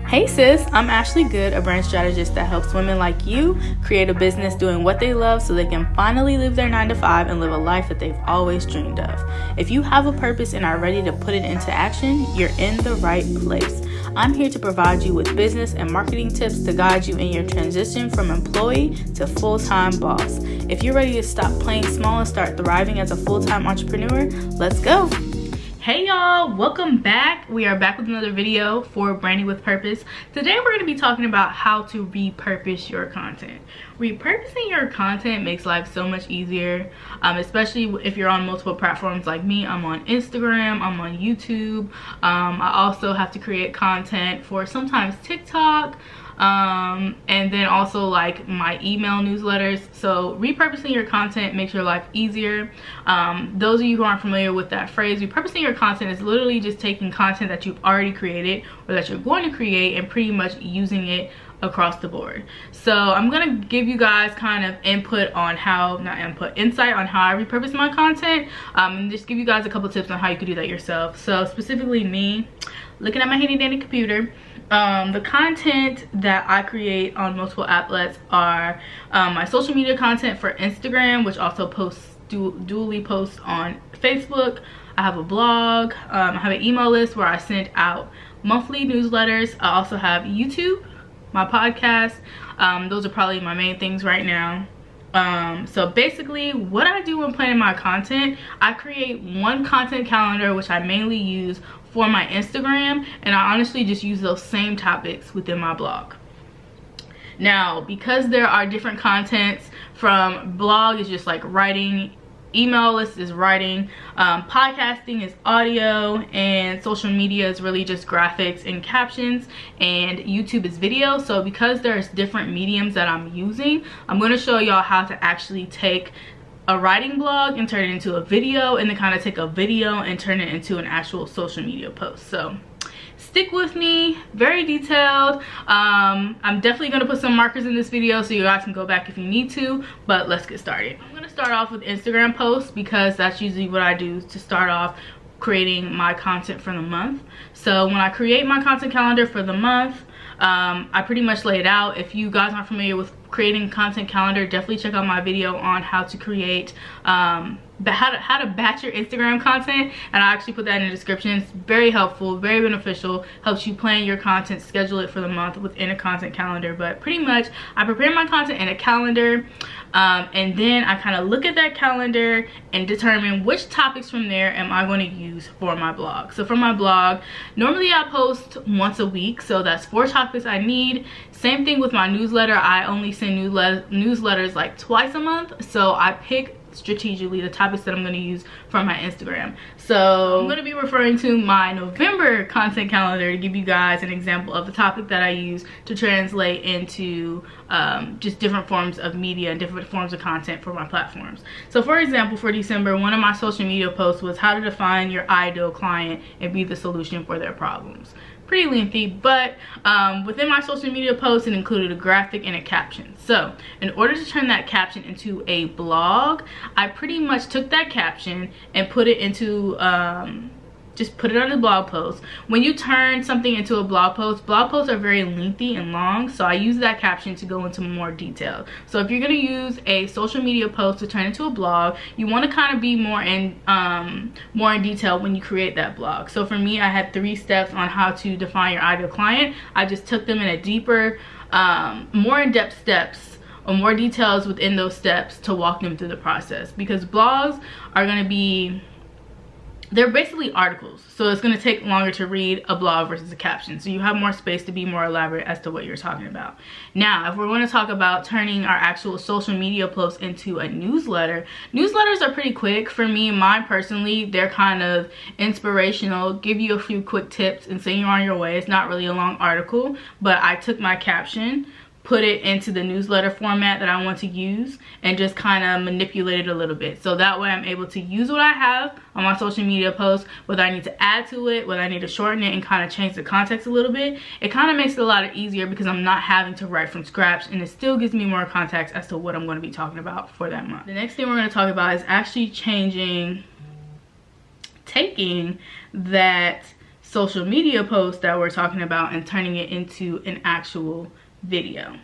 Hey sis, I'm Ashley Good, a brand strategist that helps women like you create a business doing what they love so they can finally leave their 9-to-5 and live a life that they've always dreamed of. If you have a purpose and are ready to put it into action, you're in the right place. I'm here to provide you with business and marketing tips to guide you in your transition from employee to full-time boss. If you're ready to stop playing small and start thriving as a full-time entrepreneur, let's go. Hey y'all, welcome back. We are back with another video for Branding with Purpose. Today we're going to be talking about how to repurpose your content. Repurposing your content makes life so much easier, especially if you're on multiple platforms like me. I'm on Instagram, I'm on YouTube. I also have to create content for sometimes TikTok, and then also like my email newsletters. So repurposing your content makes your life easier. Those of you who aren't familiar with that phrase, repurposing your content is literally just taking content that you've already created or that you're going to create and pretty much using it across the board. So I'm gonna give you guys kind of insight on how I repurpose my content, and just give you guys a couple tips on how you could do that yourself. So specifically me, looking at my handy dandy computer, the content that I create on multiple outlets are my social media content for Instagram, which also dually posts on Facebook. I have a blog, I have an email list where I send out monthly newsletters. I also have YouTube, my podcast. Those are probably my main things right now. So basically what I do when planning my content, I create one content calendar which I mainly use for my Instagram, and I honestly just use those same topics within my blog. Now, because there are different contents, from blog is just like writing, email list is writing, podcasting is audio, and social media is really just graphics and captions, and YouTube is video. So because there's different mediums that I'm using, I'm going to show y'all how to actually take a writing blog and turn it into a video, and then kind of take a video and turn it into an actual social media post. So stick with me, very detailed. I'm definitely going to put some markers in this video so you guys can go back if you need to, but let's get started. I'm going to start off with Instagram posts because that's usually what I do to start off creating my content for the month. So when I create my content calendar for the month, I pretty much lay it out. If you guys aren't familiar with creating a content calendar, definitely check out my video on how to create how to batch your Instagram content, and I actually put that in the description. It's very helpful, very beneficial, helps you plan your content, schedule it for the month within a content calendar. But pretty much I prepare my content in a calendar, and then I kind of look at that calendar and determine which topics from there am I going to use for my blog. So for my blog, normally I post once a week, so that's 4 topics I need. Same thing with my newsletter. I only send newsletters like twice a month, so I pick strategically the topics that I'm going to use for my Instagram. So I'm going to be referring to my November content calendar to give you guys an example of the topic that I use to translate into just different forms of media and different forms of content for my platforms. So for example, for December, one of my social media posts was how to define your ideal client and be the solution for their problems. Pretty lengthy, but within my social media post, it included a graphic and a caption. So in order to turn that caption into a blog, I pretty much took that caption and put it into just put it on the blog post. When you turn something into a blog posts are very lengthy and long, so I use that caption to go into more detail. So if you're going to use a social media post to turn into a blog, you want to kind of be more in detail when you create that blog. So for me, I had 3 steps on how to define your ideal client. I just took them in a deeper, more in-depth steps, or more details within those steps to walk them through the process, because blogs are going to be, they're basically articles, so it's going to take longer to read a blog versus a caption, so you have more space to be more elaborate as to what you're talking about. Now, if we're going to talk about turning our actual social media posts into a newsletter, newsletters are pretty quick. For me, mine personally, they're kind of inspirational, give you a few quick tips and send you on your way. It's not really a long article, but I took my caption, put it into the newsletter format that I want to use, and just kind of manipulate it a little bit, so that way I'm able to use what I have on my social media posts, whether I need to add to it, whether I need to shorten it and kind of change the context a little bit. It kind of makes it a lot easier because I'm not having to write from scratch, and it still gives me more context as to what I'm going to be talking about for that month. The next thing we're going to talk about is actually taking that social media post that we're talking about and turning it into an actual video.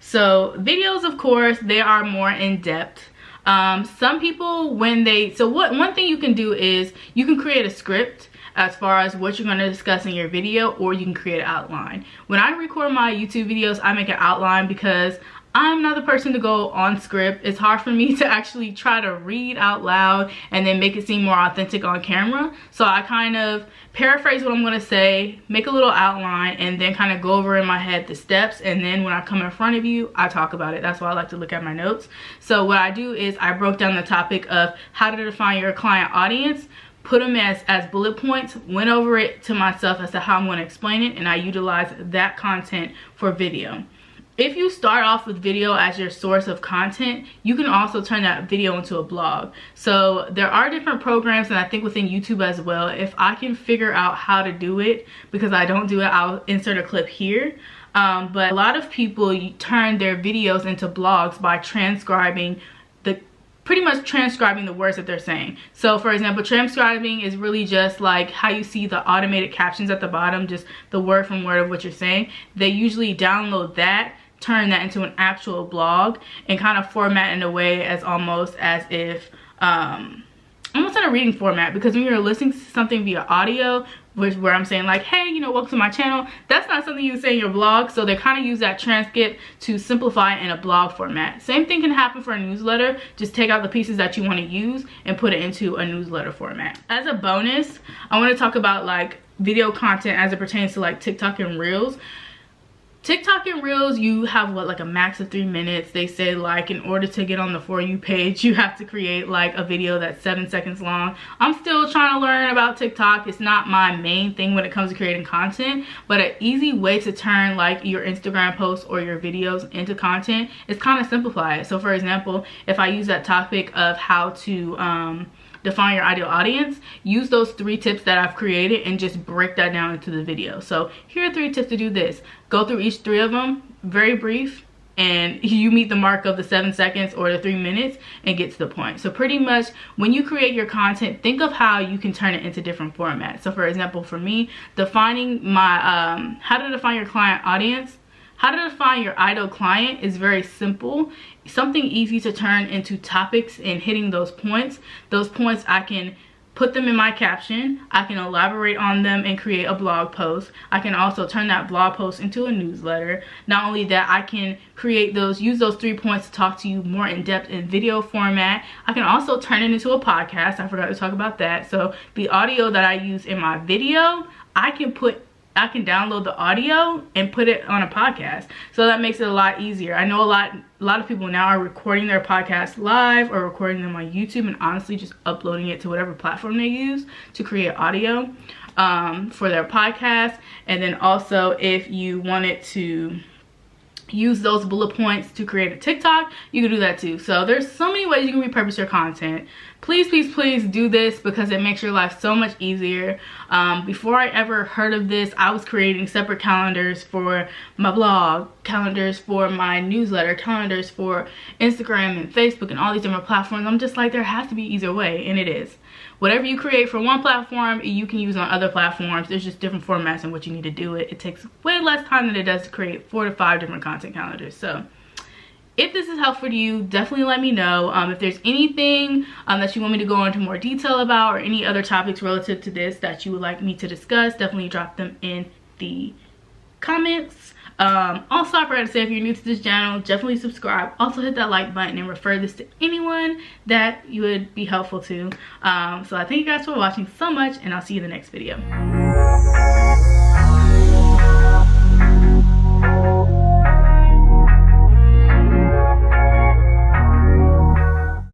So videos, of course, they are more in depth. Some people, one thing you can do is you can create a script as far as what you're going to discuss in your video, or you can create an outline. When I record my YouTube videos, I make an outline because I'm not the person to go on script. It's hard for me to actually try to read out loud and then make it seem more authentic on camera. So I kind of paraphrase what I'm going to say, make a little outline, and then kind of go over in my head the steps. And then when I come in front of you, I talk about it. That's why I like to look at my notes. So what I do is I broke down the topic of how to define your client audience, put them as bullet points, went over it to myself as to how I'm going to explain it, and I utilize that content for video. If you start off with video as your source of content, you can also turn that video into a blog. So there are different programs, and I think within YouTube as well. If I can figure out how to do it, because I don't do it, I'll insert a clip here. But a lot of people turn their videos into blogs by pretty much transcribing the words that they're saying. So for example, transcribing is really just like how you see the automated captions at the bottom, just the word from word of what you're saying. They usually download that, turn that into an actual blog, and kind of format in a way as almost as if almost in a reading format, because when you're listening to something via audio, where I'm saying like, hey, welcome to my channel, that's not something you say in your blog. So they kind of use that transcript to simplify it in a blog format. Same thing can happen for a newsletter. Just take out the pieces that you want to use and put it into a newsletter format. As a bonus, I want to talk about like video content as it pertains to like TikTok and Reels. TikTok and Reels, you have what, like a max of 3 minutes. They say like in order to get on the For You page, you have to create like a video that's 7 seconds long. I'm still trying to learn about TikTok. It's not my main thing when it comes to creating content, but an easy way to turn like your Instagram posts or your videos into content is kind of simplify it. So for example, if I use that topic of how to define your ideal audience, use those 3 tips that I've created and just break that down into the video. So here are 3 tips to do this. Go through each 3 of them, very brief, and you meet the mark of the 7 seconds or the 3 minutes and get to the point. So pretty much when you create your content, think of how you can turn it into different formats. So for example, for me, defining my how to define your client audience, how to define your ideal client is very simple. Something easy to turn into topics and hitting those points. Those points, I can put them in my caption. I can elaborate on them and create a blog post. I can also turn that blog post into a newsletter. Not only that, I can use those 3 points to talk to you more in depth in video format. I can also turn it into a podcast. I forgot to talk about that. So the audio that I use in my video, I can download the audio and put it on a podcast. So that makes it a lot easier. I know a lot of people now are recording their podcasts live or recording them on YouTube and honestly just uploading it to whatever platform they use to create audio for their podcast. And then also if you wanted to use those bullet points to create a TikTok, you can do that too. So there's so many ways you can repurpose your content. Please, please, please do this because it makes your life so much easier. Before I ever heard of this, I was creating separate calendars for my blog, calendars for my newsletter, calendars for Instagram and Facebook and all these different platforms. I'm just like, there has to be an easier way, and it is. Whatever you create for one platform, you can use on other platforms. There's just different formats in which you need to do it. It takes way less time than it does to create 4 to 5 different content calendars. So if this is helpful to you, definitely let me know. If there's anything that you want me to go into more detail about, or any other topics relative to this that you would like me to discuss, definitely drop them in the comments. Also, I forgot to say, if you're new to this channel, definitely subscribe. Also hit that like button and refer this to anyone that you would be helpful to. So I thank you guys for watching so much, and I'll see you in the next video.